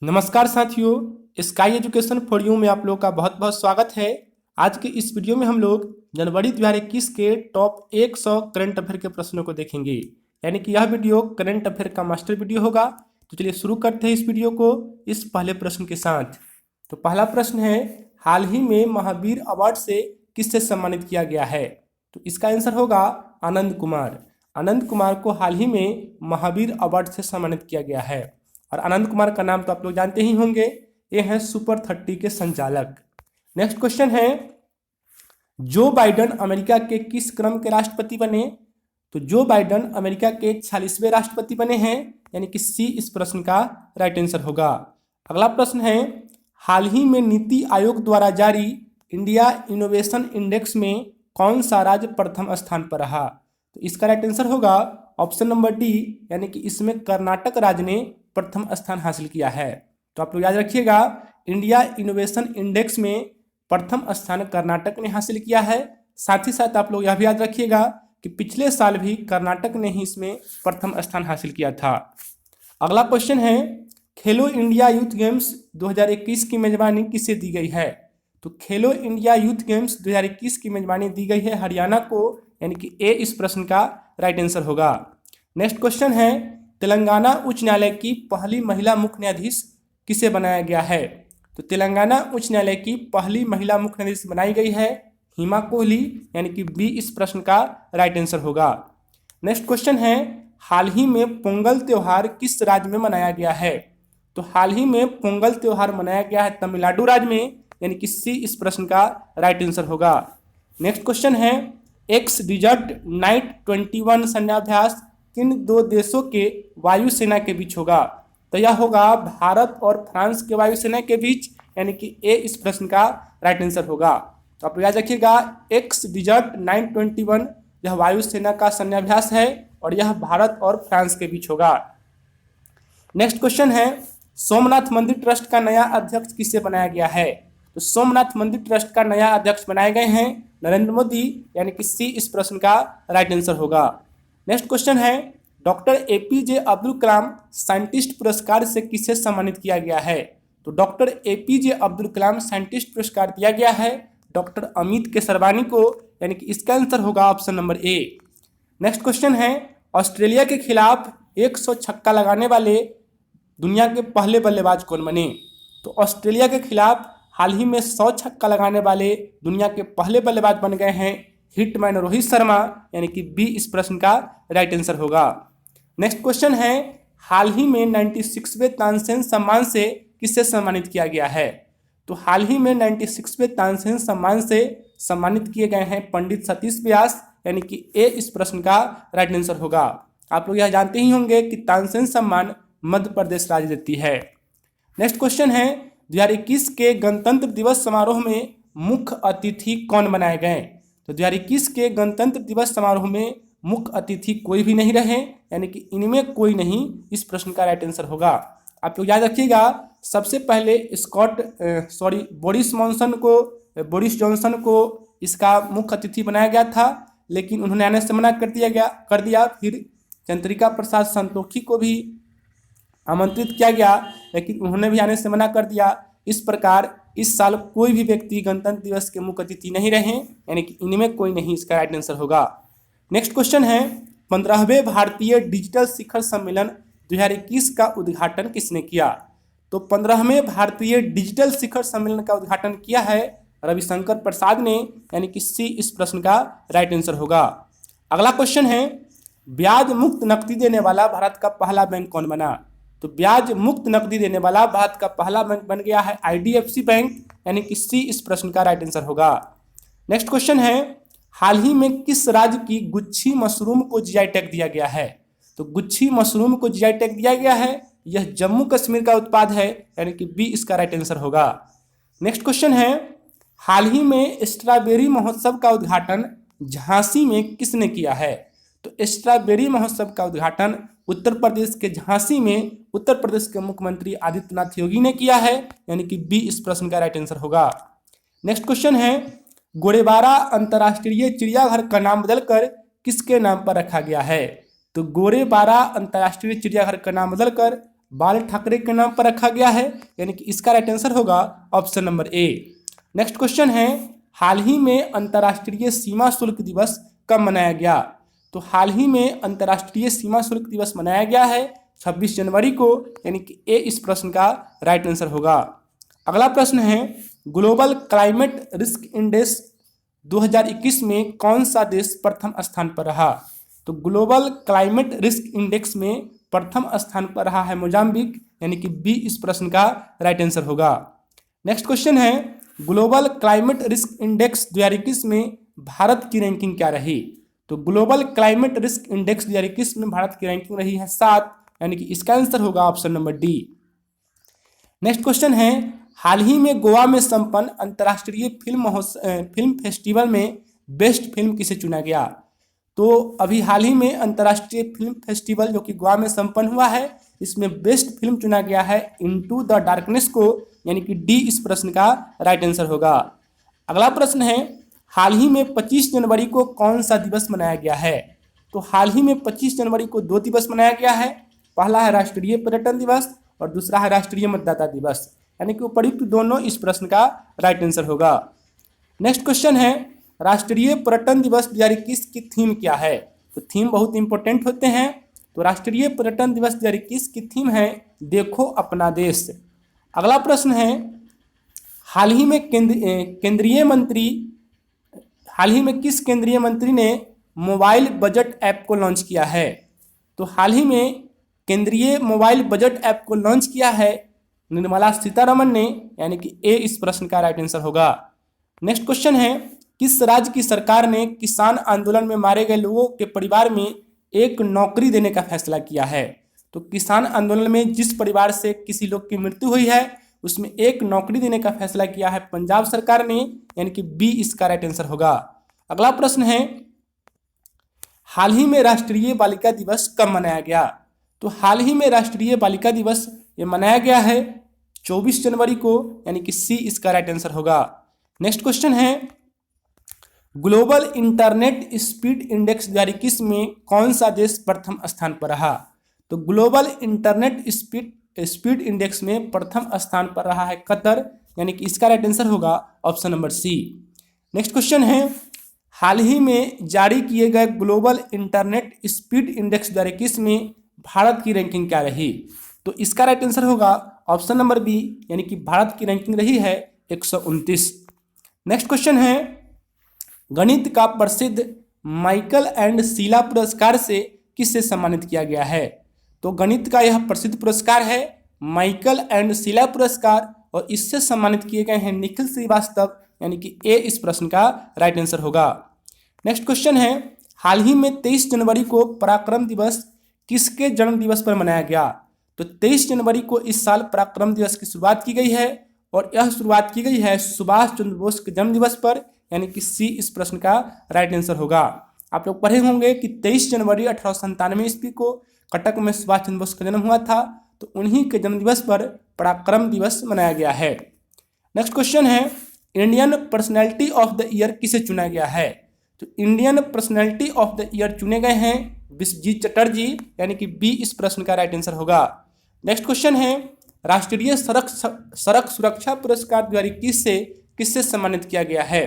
नमस्कार साथियों, sky education for you में आप लोग का बहुत बहुत स्वागत है। आज के इस वीडियो में हम लोग जनवरी 2021 के टॉप 100 करंट अफेयर के प्रश्नों को देखेंगे। यानी कि यह वीडियो करंट अफेयर का मास्टर वीडियो होगा। तो चलिए शुरू करते हैं इस वीडियो को इस पहले प्रश्न के साथ। तो पहला प्रश्न है, हाल ही में महावीर अवार्ड से किससे सम्मानित किया गया है? तो इसका आंसर होगा आनंद कुमार। आनंद कुमार को हाल ही में महावीर अवार्ड से सम्मानित किया गया है। और आनंद कुमार का नाम तो आप लोग जानते ही होंगे, ये हैं सुपर 30 के संचालक। नेक्स्ट क्वेश्चन है, जो बाइडन अमेरिका के किस क्रम के राष्ट्रपति बने? तो जो बाइडन अमेरिका के 46वें राष्ट्रपति बने हैं, यानी कि सी इस प्रश्न का राइट आंसर होगा। अगला प्रश्न है, हाल ही में नीति आयोग द्वारा जारी इंडिया इनोवेशन इंडेक्स में कौन सा राज्य प्रथम स्थान पर रहा? तो इसका राइट आंसर होगा ऑप्शन नंबर डी, यानी कि इसमें कर्नाटक राज्य ने प्रथम स्थान हासिल किया है। तो आप लोग याद रखिएगा, इंडिया इनोवेशन इंडेक्स में प्रथम स्थान कर्नाटक ने हासिल किया है। साथ ही साथ आप लोग यह भी याद रखिएगा कि पिछले साल भी कर्नाटक ने ही इसमें प्रथम स्थान हासिल किया था। अगला क्वेश्चन है, खेलो इंडिया यूथ गेम्स 2021 की मेजबानी किसे दी गई है? तो खेलो इंडिया यूथ गेम्स 2021 की मेजबानी दी गई है हरियाणा को, यानी कि ए इस प्रश्न का राइट आंसर होगा। नेक्स्ट क्वेश्चन है, तेलंगाना उच्च न्यायालय की पहली महिला मुख्य न्यायाधीश किसे बनाया गया है? तो तेलंगाना उच्च न्यायालय की पहली महिला मुख्य न्यायाधीश बनाई गई है हिमा कोहली, यानी कि बी इस प्रश्न का राइट आंसर होगा। नेक्स्ट क्वेश्चन है, हाल ही में पोंगल त्योहार किस राज्य में मनाया गया है? तो हाल ही में पोंगल त्योहार मनाया गया है तमिलनाडु राज्य में, यानी कि सी इस प्रश्न का राइट आंसर होगा। नेक्स्ट क्वेश्चन है, एक्स डिजर्ट नाइट 21 सैन्याभ्यास किन दो देशों के वायुसेना के बीच होगा? तो यह होगा भारत और फ्रांस के वायुसेना के बीच, यानी कि ए इस प्रश्न का राइट आंसर होगा। तो आप याद रखिएगा, एक्स डिजर्ट 921 यह वायुसेना का सैन्याभ्यास है और यह भारत और फ्रांस के बीच होगा। नेक्स्ट क्वेश्चन है, सोमनाथ मंदिर ट्रस्ट का नया अध्यक्ष किसे बनाया गया है? तो सोमनाथ मंदिर ट्रस्ट का नया अध्यक्ष बनाए गए हैं नरेंद्र मोदी, यानी कि सी इस प्रश्न का राइट आंसर होगा। नेक्स्ट क्वेश्चन है, doctor APJ Abdul Kalam scientist पुरस्कार से किसे सम्मानित किया गया है? तो doctor APJ Abdul Kalam scientist पुरस्कार दिया गया है डॉक्टर अमित केसरवानी को, यानी कि इसका आंसर होगा option number A. Next question है, ऑस्ट्रेलिया के खिलाफ 100 छक्का लगाने वाले दुनिया के पहले बल्लेबाज कौन बने? तो ऑस्ट्रेलिया के खिलाफ हाल ही में 100 छक्का लगाने वाले दुनिया के पहले बल्लेबाज बन गए हैं हिटमैन रोहित शर्मा, यानी कि बी इस प्रश्न का राइट आंसर होगा। नेक्स्ट क्वेश्चन है, हाल ही में 96वें तानसेन सम्मान से किसे सम्मानित किया गया है? तो हाल ही में 96वें तानसेन सम्मान से सम्मानित किए गए हैं पंडित सतीश व्यास, यानी कि ए इस प्रश्न का राइट आंसर होगा। आप लोग यह जानते ही होंगे कि तानसेन सम्मान मध्य प्रदेश राज्य देती है। नेक्स्ट क्वेश्चन है, 2021 के गणतंत्र दिवस समारोह में मुख्य अतिथि कौन बनाए गए? तो 2021 के गणतंत्र दिवस समारोह में मुख्य अतिथि कोई भी नहीं रहे, यानी कि इनमें कोई नहीं इस प्रश्न का राइट आंसर होगा। आप लोग याद रखिएगा, सबसे पहले बोरिस जॉनसन को इसका मुख्य अतिथि बनाया गया था, लेकिन उन्होंने आने से मना कर दिया। फिर चंद्रिका प्रसाद संतोखी को भी आमंत्रित किया गया, लेकिन उन्होंने भी आने से मना कर दिया। इस प्रकार इस साल कोई भी व्यक्ति गणतंत्र दिवस के मुख्य अतिथि नहीं रहे, यानी कि इनमें कोई नहीं इसका राइट आंसर होगा। नेक्स्ट क्वेश्चन है, 15वें भारतीय डिजिटल शिखर सम्मेलन 2021 का उद्घाटन किसने किया? तो 15वें भारतीय डिजिटल शिखर सम्मेलन का उद्घाटन किया है रविशंकर प्रसाद ने, यानी कि सी इस प्रश्न का राइट आंसर होगा। अगला क्वेश्चन है, ब्याज मुक्त नकदी देने वाला भारत का पहला बैंक कौन बना? तो ब्याज मुक्त नकदी देने वाला भारत का पहला बैंक बन गया है आईडीएफसी बैंक, यानी कि सी इस प्रश्न का राइट आंसर होगा। नेक्स्ट क्वेश्चन है, हाल ही में किस राज्य की गुच्छी मशरूम को जीआई टैग दिया गया है? तो गुच्छी मशरूम को जीआई टैग दिया गया है, यह जम्मू कश्मीर का उत्पाद है, यानी कि बी इसका राइट आंसर होगा। नेक्स्ट क्वेश्चन है, हाल ही में स्ट्रॉबेरी महोत्सव का उद्घाटन झांसी में किसने किया है? तो स्ट्रॉबेरी महोत्सव का उद्घाटन उत्तर प्रदेश के झांसी में उत्तर प्रदेश के मुख्यमंत्री आदित्यनाथ योगी ने किया है, यानी कि बी इस प्रश्न का राइट आंसर होगा। नेक्स्ट क्वेश्चन है, गोरेबारा अंतर्राष्ट्रीय चिड़ियाघर का नाम बदलकर किसके नाम पर रखा गया है? तो गोरेबारा अंतर्राष्ट्रीय चिड़ियाघर का नाम बदलकर बाल ठाकरे के नाम पर रखा गया है, यानी कि इसका राइट आंसर होगा option number A. Next question है, हाल ही में अंतर्राष्ट्रीय सीमा शुल्क दिवस कब मनाया गया? तो हाल ही में अंतर्राष्ट्रीय सीमा शुल्क दिवस मनाया गया है 26 जनवरी को, यानी कि ए इस प्रश्न का राइट आंसर होगा। अगला प्रश्न है, ग्लोबल क्लाइमेट रिस्क इंडेक्स 2021 में कौन सा देश प्रथम स्थान पर रहा? तो ग्लोबल क्लाइमेट रिस्क इंडेक्स में प्रथम स्थान पर रहा है मोजाम्बिक, यानी कि बी इस प्रश्न का राइट आंसर होगा। नेक्स्ट क्वेश्चन है, ग्लोबल क्लाइमेट रिस्क इंडेक्स 2021 में भारत की रैंकिंग क्या रही? तो ग्लोबल क्लाइमेट रिस्क इंडेक्स 2021 में भारत की रैंकिंग रही है 7, यानी कि इसका आंसर होगा option number D. Next question है, हाल ही में गोवा में संपन्न अंतर्राष्ट्रीय फिल्म फेस्टिवल में बेस्ट फिल्म किसे चुना गया? तो अभी हाल ही में अंतर्राष्ट्रीय फिल्म फेस्टिवल जो कि गोवा में संपन्न हुआ है, इसमें बेस्ट फिल्म चुना गया है इनटू द डार्कनेस को, यानी कि डी इस प्रश्न का राइट आंसर होगा। अगला प्रश्न है, हाल ही में 25 जनवरी को कौन सा दिवस मनाया गया है? तो हाल ही में 25 जनवरी को 2 दिवस मनाया गया है। पहला है राष्ट्रीय पर्यटन दिवस और दूसरा है राष्ट्रीय मतदाता दिवस, यानी कि उपयुक्त दोनों इस प्रश्न का राइट आंसर होगा। नेक्स्ट क्वेश्चन है, राष्ट्रीय पर्यटन दिवस 2021 की थीम क्या है? तो थीम बहुत इंपॉर्टेंट होते हैं। तो राष्ट्रीय पर्यटन दिवस 2021 की थीम है देखो अपना देश। अगला प्रश्न है, हाल ही में किस केंद्रीय मंत्री ने मोबाइल बजट ऐप को लॉन्च किया है? तो हाल ही में केंद्रीय मोबाइल बजट ऐप को लॉन्च किया है निर्मला सीतारमण ने, यानी कि ए इस प्रश्न का राइट आंसर होगा। नेक्स्ट क्वेश्चन है, किस राज्य की सरकार ने किसान आंदोलन में मारे गए लोगों के परिवार में एक नौकरी देने का फैसला किया है? तो किसान आंदोलन में जिस परिवार से किसी लोग की मृत्यु हुई है उसमें एक नौकरी देने का फैसला किया है पंजाब सरकार ने, यानी कि बी इसका राइट आंसर होगा। अगला प्रश्न है, हाल ही में राष्ट्रीय बालिका दिवस कब मनाया गया? तो हाल ही में राष्ट्रीय बालिका दिवस ये मनाया गया है 24 जनवरी को, यानी कि सी इसका राइट आंसर होगा। नेक्स्ट क्वेश्चन है, ग्लोबल इंटरनेट स्पीड इंडेक्स 2021 में कौन सा देश प्रथम स्थान पर रहा? तो ग्लोबल इंटरनेट स्पीड इंडेक्स में प्रथम स्थान पर रहा है कतर, यानी कि इसका राइट आंसर होगा option number C. Next question है, हाल ही में जारी किए गए ग्लोबल इंटरनेट स्पीड इंडेक्स 2021 में भारत की रैंकिंग क्या रही? तो इसका राइट आंसर होगा ऑप्शन नंबर बी, यानी कि भारत की रैंकिंग रही है 129। नेक्स्ट क्वेश्चन है, गणित का प्रसिद्ध माइकल एंड शीला पुरस्कार से किससे सम्मानित किया गया है? तो गणित का यह प्रसिद्ध पुरस्कार है माइकल एंड शीला पुरस्कार, और इससे सम्मानित किए गए हैं निखिल श्रीवास्तव, यानी कि ए इस प्रश्न का राइट आंसर होगा। नेक्स्ट क्वेश्चन है, हाल ही में 23 जनवरी को पराक्रम दिवस किसके जन्म दिवस पर मनाया गया? तो 23 जनवरी को इस साल पराक्रम दिवस की शुरुआत की गई है, और यह शुरुआत की गई है सुभाष चंद्र बोस के जन्म दिवस पर, यानी कि सी इस प्रश्न का राइट आंसर होगा। आप लोग पढ़े होंगे कि 23 जनवरी 1897 ईस्वी को कटक में सुभाष चंद्र बोस का जन्म हुआ था, तो उन्हीं के जन्म दिवस पर पराक्रम दिवस मनाया गया है। नेक्स्ट क्वेश्चन है, Indian personality of the year किसे चुना गया है? तो Indian personality of the year चुने गए हैं विश्वजीत चटर्जी, यानी कि बी इस प्रश्न का राइट आंसर होगा। नेक्स्ट क्वेश्चन है, राष्ट्रीय सड़क सुरक्षा पुरस्कार 2021 से किससे सम्मानित किया गया है?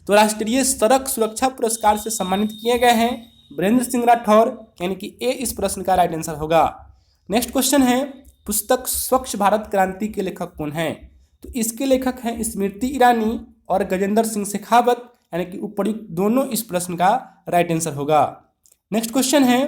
तो राष्ट्रीय सड़क सुरक्षा पुरस्कार से सम्मानित किए गए हैं वीरेंद्र सिंह राठौर, यानी कि ए इस प्रश्न का राइट आंसर होगा। नेक्स्ट क्वेश्चन है, पुस्तक स्वच्छ भारत क्रांति के लेखक कौन हैं? तो इसके लेखक हैं स्मृति ईरानी और गजेंद्र सिंह शेखावत, यानी कि उपयुक्त दोनों इस प्रश्न का राइट आंसर होगा। नेक्स्ट क्वेश्चन है,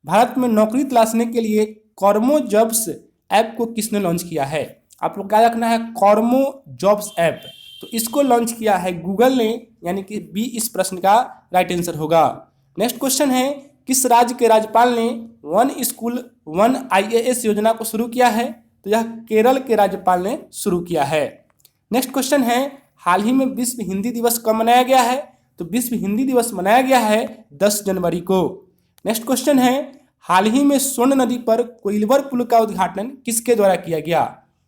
भारत में नौकरी तलाशने के लिए कॉर्मो जॉब्स ऐप को किसने लॉन्च किया है? आप लोग क्या रखना है, कॉर्मो जॉब्स ऐप, तो इसको लॉन्च किया है गूगल ने, यानी कि बी इस प्रश्न का राइट आंसर होगा। नेक्स्ट क्वेश्चन है, किस राज्य के राज्यपाल ने वन स्कूल वन IAS योजना को शुरू किया है? तो यह केरल के राज्यपाल ने शुरू किया है। नेक्स्ट क्वेश्चन है, हाल ही में विश्व हिंदी दिवस कब मनाया गया है? तो विश्व हिंदी दिवस मनाया गया है 10 जनवरी को। नेक्स्ट क्वेश्चन है, हाल ही में सोन नदी पर कोइलवर पुल का उद्घाटन किसके द्वारा किया गया?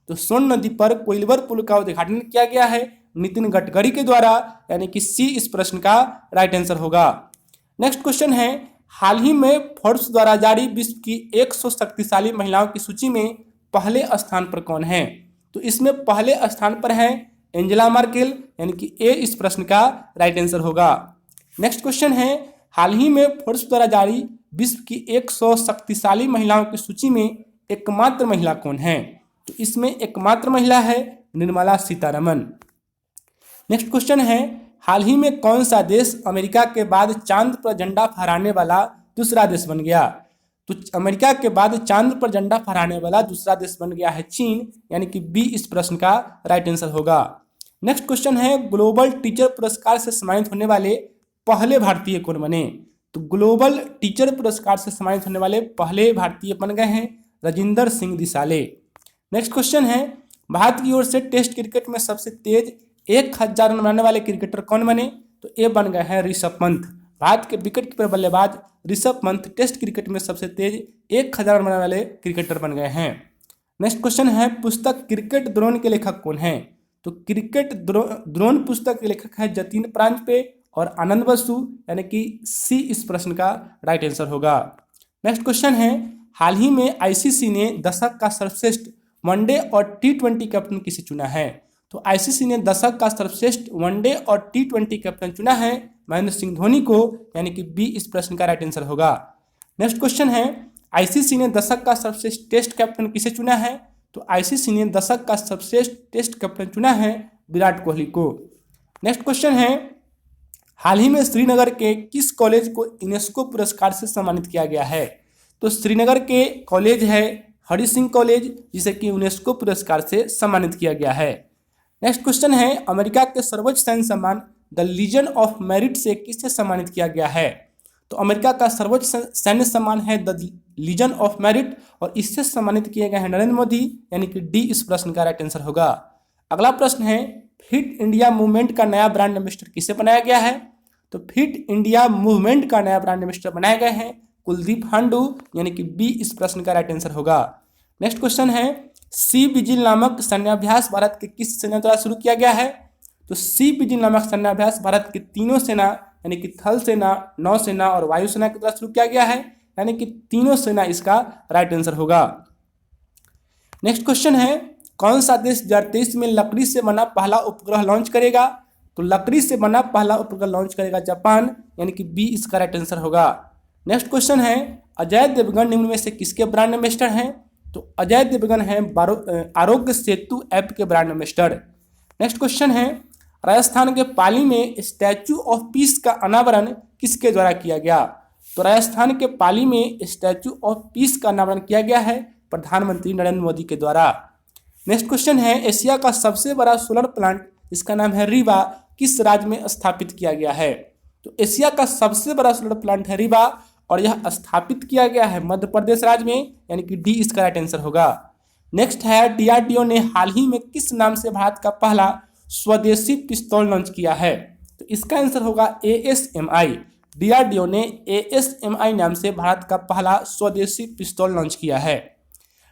तो सोन नदी पर कोइलवर पुल का उद्घाटन किया गया है नितिन गडकरी के द्वारा, यानी कि सी इस प्रश्न का राइट आंसर होगा। नेक्स्ट क्वेश्चन है, हाल ही में फोर्ब्स द्वारा जारी विश्व की 100 शक्तिशाली महिलाओं की सूची में पहले स्थान पर कौन है? तो इसमें पहले स्थान पर है एंजेला मर्केल, यानी कि ए इस प्रश्न का राइट आंसर होगा। नेक्स्ट क्वेश्चन है, हाल ही में फोर्ब्स द्वारा जारी विश्व की 100 शक्तिशाली महिलाओं की सूची में एकमात्र महिला कौन है? तो इसमें एकमात्र महिला है निर्मला सीतारमन। नेक्स्ट क्वेश्चन है, हाल ही में कौन सा देश अमेरिका के बाद चांद पर झंडा फहराने वाला दूसरा देश बन गया? तो अमेरिका के बाद चांद पर झंडा फहराने वाला दूसरा देश बन गया है चीन, यानी कि बी इस प्रश्न का राइट आंसर होगा। नेक्स्ट क्वेश्चन है, ग्लोबल टीचर पुरस्कार से सम्मानित होने वाले पहले भारतीय कौन बने? तो ग्लोबल टीचर पुरस्कार से सम्मानित होने वाले पहले भारतीय बन गए हैं राजिंदर सिंह दिसाले। नेक्स्ट क्वेश्चन है, भारत की ओर से टेस्ट क्रिकेट में सबसे तेज 1000 रन बनाने वाले क्रिकेटर कौन बने? तो ये बन गए हैं ऋषभ पंत। भारत के विकेट कीपर बल्लेबाज ऋषभ पंत टेस्ट क्रिकेट में सबसे तेज 1000 रन बनाने वाले क्रिकेटर बन गए हैं। नेक्स्ट क्वेश्चन है, पुस्तक क्रिकेट द्रोण के लेखक कौन है? तो क्रिकेट द्रोण पुस्तक के लेखक है जतिन परांजपे और आनंद बसु, यानी कि सी इस प्रश्न का राइट आंसर होगा। नेक्स्ट क्वेश्चन है, हाल ही में आईसीसी ने दशक का सर्वश्रेष्ठ वनडे और T20 कैप्टन किसे चुना है? तो आईसीसी ने दशक का सर्वश्रेष्ठ वनडे और T20 कैप्टन चुना है महेंद्र सिंह धोनी को, यानी कि बी इस प्रश्न का राइट आंसर होगा। नेक्स्ट क्वेश्चन है, आईसीसी ने दशक का सर्वश्रेष्ठ टेस्ट कैप्टन किसे चुना है? तो आईसीसी ने दशक का सर्वश्रेष्ठ टेस्ट कैप्टन चुना है विराट कोहली को। नेक्स्ट क्वेश्चन है, हाल ही में श्रीनगर के किस कॉलेज को यूनेस्को पुरस्कार से सम्मानित किया गया है? तो श्रीनगर के कॉलेज है हरि सिंह कॉलेज, जिसे कि यूनेस्को पुरस्कार से सम्मानित किया गया है। नेक्स्ट क्वेश्चन है, अमेरिका के सर्वोच्च सैन्य सम्मान द लीजन ऑफ मेरिट से किसे सम्मानित किया गया है? तो अमेरिका का सर्वोच्च सैन्य सम्मान है द लीजन ऑफ मेरिट और इससे सम्मानित किए गए हैं नरेंद्र मोदी, यानी कि डी इस प्रश्न का राइट आंसर होगा। अगला प्रश्न है, फिट इंडिया मूवमेंट का नया ब्रांड एम्बेसडर किसे बनाया गया है? तो फिट इंडिया मूवमेंट का नया ब्रांड एम्बेसडर बनाए गए हैं कुलदीप हांडू, यानी कि बी इस प्रश्न का राइट आंसर होगा। नेक्स्ट क्वेश्चन है, सी विजिल नामक सैन्याभ्यास भारत के किस सेना द्वारा शुरू किया गया है? तो सी विजिल नामक सैन्याभ्यास भारत की तीनों सेना, यानी कि थल सेना, नौसेना और वायुसेना के द्वारा शुरू किया गया है, यानी कि तीनों सेना इसका राइट आंसर होगा। नेक्स्ट क्वेश्चन है, कौन सा देश 2023 में लकड़ी से बना पहला उपग्रह लॉन्च करेगा? तो लकड़ी से बना पहला उपग्रह लॉन्च करेगा जापान, यानी कि बी इसका राइट आंसर होगा। नेक्स्ट क्वेश्चन है, अजय देवगन निम्न में से किसके ब्रांड एम्बेसडर हैं? तो अजय देवगन है आरोग्य सेतु ऐप के ब्रांड एम्बेसडर। नेक्स्ट क्वेश्चन है, राजस्थान के पाली में स्टैचू ऑफ पीस का अनावरण किसके द्वारा किया गया? तो राजस्थान के पाली में स्टैचू ऑफ पीस का अनावरण किया गया है प्रधानमंत्री नरेंद्र मोदी के द्वारा। नेक्स्ट क्वेश्चन है, एशिया का सबसे बड़ा सोलर प्लांट जिसका नाम है रीवा किस राज्य में स्थापित किया गया है? तो एशिया का सबसे बड़ा सोलर प्लांट है रीवा और यह स्थापित किया गया है मध्य प्रदेश राज्य में, यानी कि डी इसका राइट आंसर होगा। नेक्स्ट है, डीआरडीओ ने हाल ही में किस नाम से भारत का पहला स्वदेशी पिस्तौल लॉन्च किया है? तो इसका आंसर होगा ASMI। डीआरडीओ ने ASMI नाम से भारत का पहला स्वदेशी पिस्तौल लॉन्च किया है।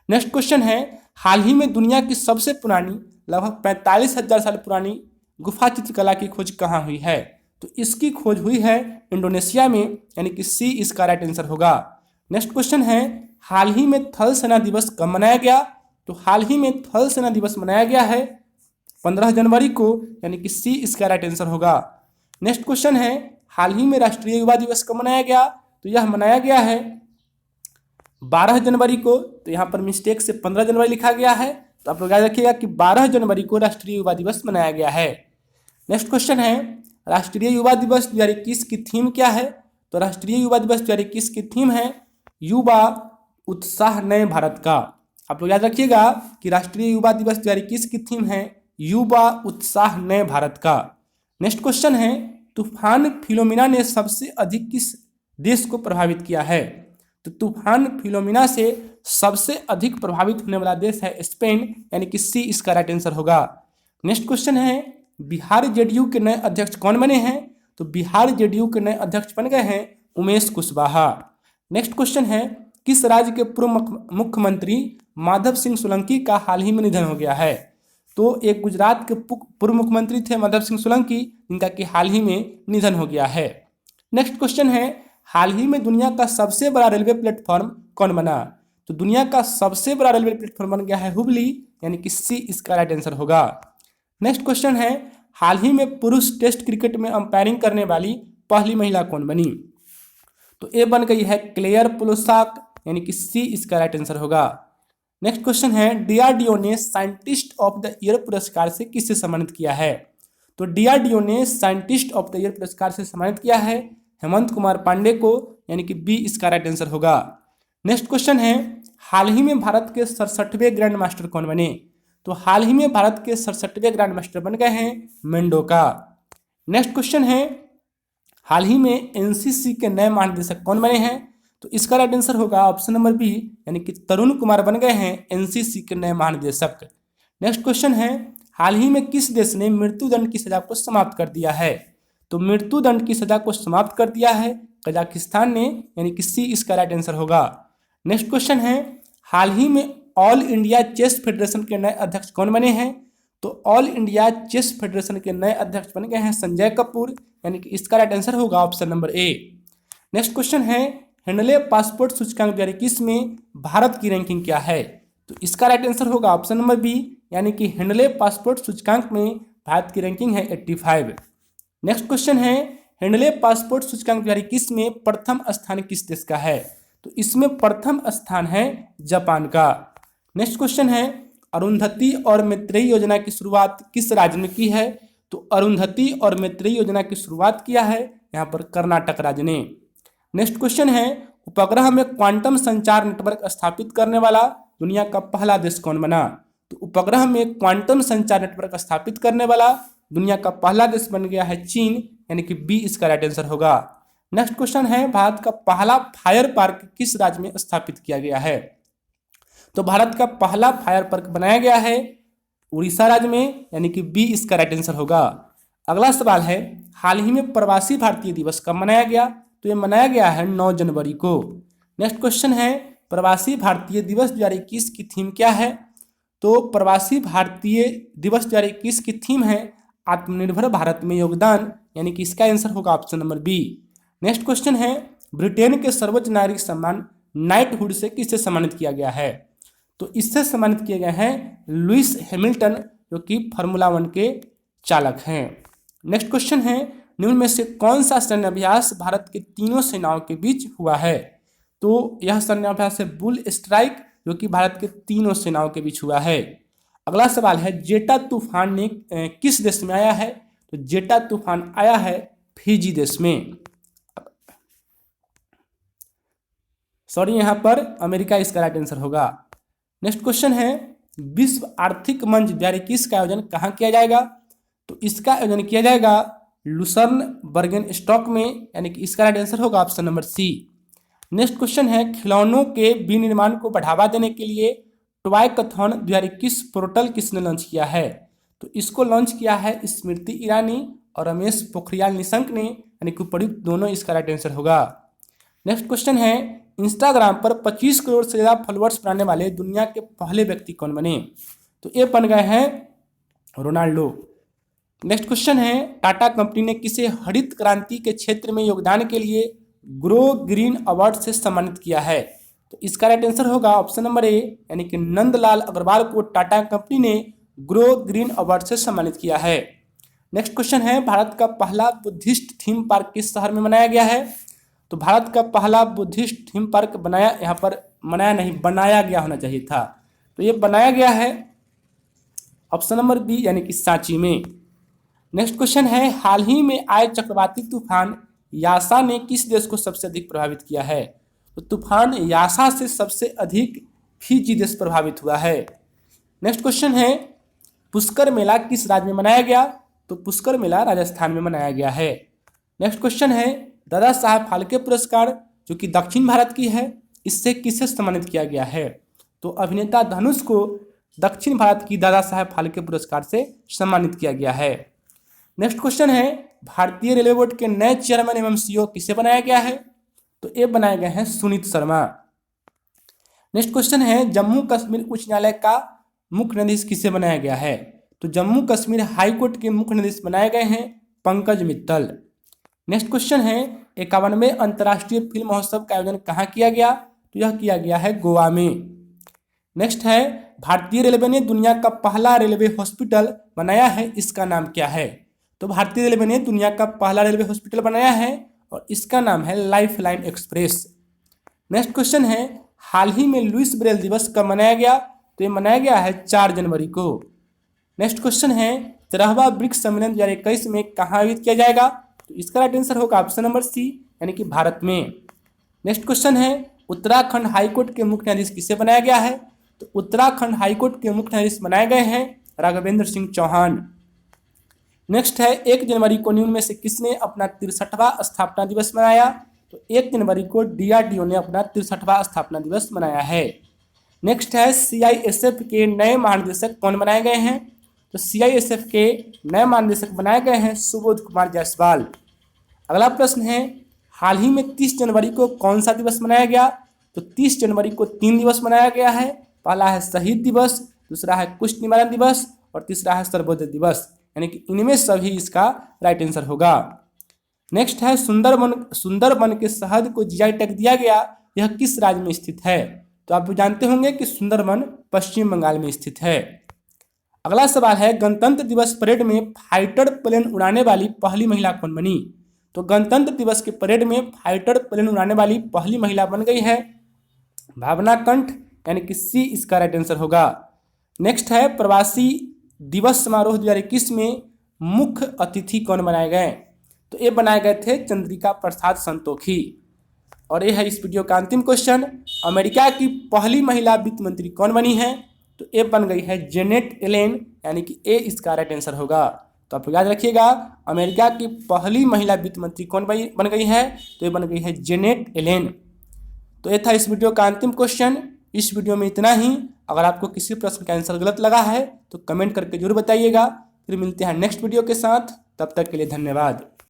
नेक्स्ट क्वेश्चन है, हाल ही में दुनिया की सबसे पुरानी लगभग 45,000 साल पुरानी गुफा चित्रकला की खोज कहाँ हुई है? तो इसकी खोज हुई है इंडोनेशिया में, यानी कि सी इसका राइट आंसर होगा। नेक्स्ट क्वेश्चन है, हाल ही में थल सेना दिवस कब मनाया गया? तो हाल ही में थल सेना दिवस मनाया गया है 15 जनवरी को, यानी कि सी इसका राइट आंसर होगा। नेक्स्ट क्वेश्चन है, हाल ही में राष्ट्रीय युवा दिवस कब मनाया गया? तो यह मनाया गया है 12 जनवरी को। तो यहाँ पर मिस्टेक से 15 जनवरी लिखा गया है, तो आप लोग याद रखिएगा कि 12 जनवरी को राष्ट्रीय युवा दिवस मनाया गया है। नेक्स्ट क्वेश्चन है, राष्ट्रीय युवा दिवस 2021 की थीम क्या है? तो राष्ट्रीय युवा दिवस 2021 की थीम है युवा उत्साह नए भारत का। आप लोग याद रखिएगा कि राष्ट्रीय युवा दिवस 2021 की थीम है युवा उत्साह नए भारत का। नेक्स्ट क्वेश्चन है, तूफान फिलोमिना ने सबसे अधिक किस देश को प्रभावित किया है? तो तूफान फिलोमिना से सबसे अधिक प्रभावित होने वाला देश है स्पेन, यानी कि सी इसका राइट आंसर होगा। नेक्स्ट क्वेश्चन है, बिहार जेडीयू के नए अध्यक्ष कौन बने हैं? तो बिहार जेडीयू के नए अध्यक्ष बन गए हैं उमेश कुशवाहा। नेक्स्ट क्वेश्चन है, किस राज्य के पूर्व मुख्यमंत्री माधव सिंह सोलंकी का हाल ही में निधन हो गया है? तो एक गुजरात के पूर्व मुख्यमंत्री थे माधव सिंह सोलंकी, जिनका कि हाल ही में निधन हो गया है। नेक्स्ट क्वेश्चन है, हाल ही में दुनिया का सबसे बड़ा रेलवे प्लेटफॉर्म कौन बना? तो दुनिया का सबसे बड़ा रेलवे प्लेटफॉर्म बन गया है हुबली, यानी कि सी इसका राइट आंसर होगा। नेक्स्ट क्वेश्चन है, हाल ही में पुरुष टेस्ट क्रिकेट में अंपायरिंग करने वाली पहली महिला कौन बनी? तो ए बन गई है क्लेयर पोलोसाक, यानी कि सी इसका राइट आंसर होगा। नेक्स्ट क्वेश्चन है, डीआरडीओ ने साइंटिस्ट ऑफ द ईयर पुरस्कार से किससे सम्मानित किया है? तो डीआरडीओ ने साइंटिस्ट ऑफ द ईयर पुरस्कार से सम्मानित किया है हेमंत कुमार पांडे को, यानी कि बी इसका राइट आंसर होगा। नेक्स्ट क्वेश्चन है, हाल ही में भारत के 67वें ग्रैंड मास्टर कौन बने? तो हाल ही में भारत के 67वें ग्रैंड मास्टर बन गए हैं मेंडोका। नेक्स्ट क्वेश्चन है, हाल ही में एनसीसी के नए महानिदेशक कौन बने हैं? तो इसका राइट आंसर होगा ऑप्शन नंबर बी, यानी कि तरुण कुमार बन गए हैं एनसीसी के नए महानिदेशक। नेक्स्ट क्वेश्चन है, हाल ही में किस देश ने मृत्युदंड की सजा को समाप्त कर दिया है? तो मृत्युदंड की सजा को समाप्त कर दिया है कजाकिस्तान ने, यानी कि सी इसका राइट आंसर होगा। नेक्स्ट क्वेश्चन है, हाल ही में ऑल इंडिया चेस फेडरेशन के नए अध्यक्ष कौन बने हैं? तो ऑल इंडिया चेस फेडरेशन के नए अध्यक्ष बन गए हैं संजय कपूर, यानी कि इसका राइट आंसर होगा option number A. Next question है, हेंडले पासपोर्ट सूचकांक 2021 में भारत की रैंकिंग क्या है? तो इसका राइट आंसर होगा ऑप्शन नंबर बी, यानी कि हेंडले पासपोर्ट सूचकांक में भारत की रैंकिंग है 85। नेक्स्ट क्वेश्चन है, हेंडले पासपोर्ट सूचकांक 2021 में प्रथम स्थान किस देश का है? तो इसमें प्रथम स्थान है जापान का। नेक्स्ट क्वेश्चन है, अरुंधति और मैत्रेयी योजना की शुरुआत किस राज्य में की है? तो अरुंधति और मैत्रेयी योजना की शुरुआत किया है यहाँ पर कर्नाटक राज्य ने। नेक्स्ट क्वेश्चन है, उपग्रह में क्वांटम संचार नेटवर्क स्थापित करने वाला दुनिया का पहला देश कौन बना? तो उपग्रह में क्वांटम संचार नेटवर्क स्थापित करने वाला दुनिया का पहला देश बन गया है चीन, यानी कि बी इसका राइट आंसर होगा। नेक्स्ट क्वेश्चन है, भारत का पहला फायर पार्क किस राज्य में स्थापित किया गया है? तो भारत का पहला फायर पार्क बनाया गया है उड़ीसा राज्य में, यानी कि बी इसका राइट आंसर होगा। अगला सवाल है, हाल ही में प्रवासी भारतीय दिवस कब मनाया गया? तो ये मनाया गया है 9 जनवरी को। नेक्स्ट क्वेश्चन है, प्रवासी भारतीय दिवस 2021 की थीम क्या है? तो प्रवासी भारतीय दिवस 2021 की थीम है आत्मनिर्भर भारत में योगदान, यानी कि इसका आंसर होगा option number B. Next question है, ब्रिटेन के सर्वोच्च नागरिक सम्मान नाइटहुड से किससे सम्मानित किया गया है? तो इससे सम्मानित किए गए हैं लुइस हैमिल्टन, जो कि फार्मूला 1 के चालक हैं। नेक्स्ट क्वेश्चन है, निम्न में से कौन सा सैन्य अभ्यास भारत के तीनों सेनाओं के बीच हुआ है? तो यह सैन्य अभ्यास है बुल स्ट्राइक, जो कि भारत के तीनों सेनाओं के बीच हुआ है। अगला सवाल है, जेटा तूफान ने किस देश में आया है? तो जेटा तूफान आया है फिजी देश में, सॉरी यहाँ पर अमेरिका इसका राइट आंसर होगा। नेक्स्ट क्वेश्चन है, विश्व आर्थिक मंच 2021 का आयोजन कहाँ किया जाएगा? तो इसका आयोजन किया जाएगा लुसर्न बर्गन स्टॉक में, यानी कि इसका राइट आंसर होगा option number C. Next question है, खिलौनों के विनिर्माण को बढ़ावा देने के लिए टॉयकथॉन 2021 पोर्टल किसने लॉन्च किया है? तो इसको लॉन्च किया है स्मृति ईरानी और रमेश पोखरियाल निशंक ने, यानी कि उपयुक्त दोनों इसका राइट आंसर होगा। नेक्स्ट क्वेश्चन है, इंस्टाग्राम पर 25 करोड़ से ज़्यादा फॉलोअर्स बनाने वाले दुनिया के पहले व्यक्ति कौन बने? तो ये बन गए हैं रोनाल्डो। नेक्स्ट क्वेश्चन है, टाटा कंपनी ने किसे हरित क्रांति के क्षेत्र में योगदान के लिए ग्रो ग्रीन अवार्ड से सम्मानित किया है? तो इसका राइट आंसर होगा ऑप्शन नंबर ए, यानी कि नंदलाल अग्रवाल को टाटा कंपनी ने ग्रो ग्रीन अवार्ड से सम्मानित किया है। नेक्स्ट क्वेश्चन है, भारत का पहला बुद्धिस्ट थीम पार्क किस शहर में बनाया गया है? तो भारत का पहला बुद्धिस्ट थीम पार्क बनाया, यहाँ पर बनाया नहीं बनाया गया होना चाहिए था, तो ये बनाया गया है ऑप्शन नंबर बी, यानी कि सांची में। नेक्स्ट क्वेश्चन है, हाल ही में आए चक्रवाती तूफान यासा ने किस देश को सबसे अधिक प्रभावित किया है? तो तूफान यासा से सबसे अधिक फिजी देश प्रभावित हुआ है। नेक्स्ट क्वेश्चन है, पुष्कर मेला किस राज्य में मनाया गया? तो पुष्कर मेला राजस्थान में मनाया गया है। नेक्स्ट क्वेश्चन है, दादा साहब फाल्के पुरस्कार जो कि दक्षिण भारत की है, इससे किसे सम्मानित किया गया है? तो अभिनेता धनुष को दक्षिण भारत की दादा साहब फाल्के पुरस्कार से सम्मानित किया गया है। नेक्स्ट क्वेश्चन है, भारतीय रेलवे बोर्ड के नए चेयरमैन एवं सीईओ किसे बनाया गया है? तो ये बनाए गए हैं सुनीत शर्मा। नेक्स्ट क्वेश्चन है, जम्मू कश्मीर उच्च न्यायालय का मुख्य न्यायाधीश किसे बनाया गया है? तो जम्मू कश्मीर हाईकोर्ट के मुख्य न्यायाधीश बनाए गए हैं पंकज मित्तल। नेक्स्ट क्वेश्चन है 51वें अंतर्राष्ट्रीय फिल्म महोत्सव का आयोजन कहाँ किया गया? तो यह किया गया है गोवा में। नेक्स्ट है भारतीय रेलवे ने दुनिया का पहला रेलवे हॉस्पिटल बनाया है, इसका नाम क्या है? तो भारतीय रेलवे ने दुनिया का पहला रेलवे हॉस्पिटल बनाया है और इसका नाम है life line express. Next question है हाल ही में लुइस ब्रेल दिवस कब मनाया गया? तो ये मनाया गया है 4 जनवरी को। नेक्स्ट क्वेश्चन है 13वां ब्रिक्स सम्मेलन 2021 में कहाँ आयोजित किया जाएगा? तो इसका राइट आंसर होगा ऑप्शन नंबर सी, यानी कि भारत में। नेक्स्ट क्वेश्चन है उत्तराखंड हाईकोर्ट के मुख्य न्यायाधीश किसे बनाया गया है? तो उत्तराखंड हाईकोर्ट के मुख्य न्यायाधीश बनाए गए हैं राघवेंद्र सिंह चौहान। नेक्स्ट है 1 जनवरी को निम्न में से किसने अपना 63वां स्थापना दिवस मनाया? तो 1 जनवरी को DRDO ने अपना 63वां स्थापना दिवस मनाया है। नेक्स्ट है CISF के नए महानिदेशक कौन बनाए गए हैं? तो CISF के नए महानिदेशक बनाए गए हैं सुबोध कुमार जायसवाल। अगला प्रश्न है हाल ही में 30 जनवरी को कौन सा दिवस मनाया गया? तो 30 जनवरी को 3 दिवस मनाया गया है। पहला है शहीद दिवस, दूसरा है कुष्ठ निवारण दिवस और तीसरा है सर्वोदय दिवस, यानी कि इनमें सभी इसका राइट आंसर होगा। नेक्स्ट है सुंदरबन के शहद को GI टैग दिया गया, यह किस राज्य में स्थित है? तो आप जानते होंगे कि सुंदरबन पश्चिम बंगाल में स्थित है। अगला सवाल है गणतंत्र दिवस परेड में फाइटर प्लेन उड़ाने वाली पहली महिला कौन बनी? तो गणतंत्र दिवस के परेड में फाइटर प्लेन उड़ाने वाली पहली महिला बन गई है भावना कंठ, यानी कि सी इसका राइट आंसर होगा। नेक्स्ट है प्रवासी दिवस समारोह 2021 में मुख्य अतिथि कौन बनाए गए? तो ये बनाए गए थे चंद्रिका प्रसाद संतोखी। और ये है इस वीडियो का अंतिम क्वेश्चन, अमेरिका की पहली महिला वित्त मंत्री कौन बनी है? तो ये बन गई है जेनेट एलेन, यानी कि ए इसका राइट आंसर होगा। तो आप याद रखिएगा अमेरिका की पहली महिला वित्त मंत्री कौन बन गई है? तो ये बन गई है जेनेट एलेन। तो ये था इस वीडियो का अंतिम क्वेश्चन। इस वीडियो में इतना ही। अगर आपको किसी प्रश्न का आंसर गलत लगा है तो कमेंट करके जरूर बताइएगा। फिर मिलते हैं नेक्स्ट वीडियो के साथ, तब तक के लिए धन्यवाद।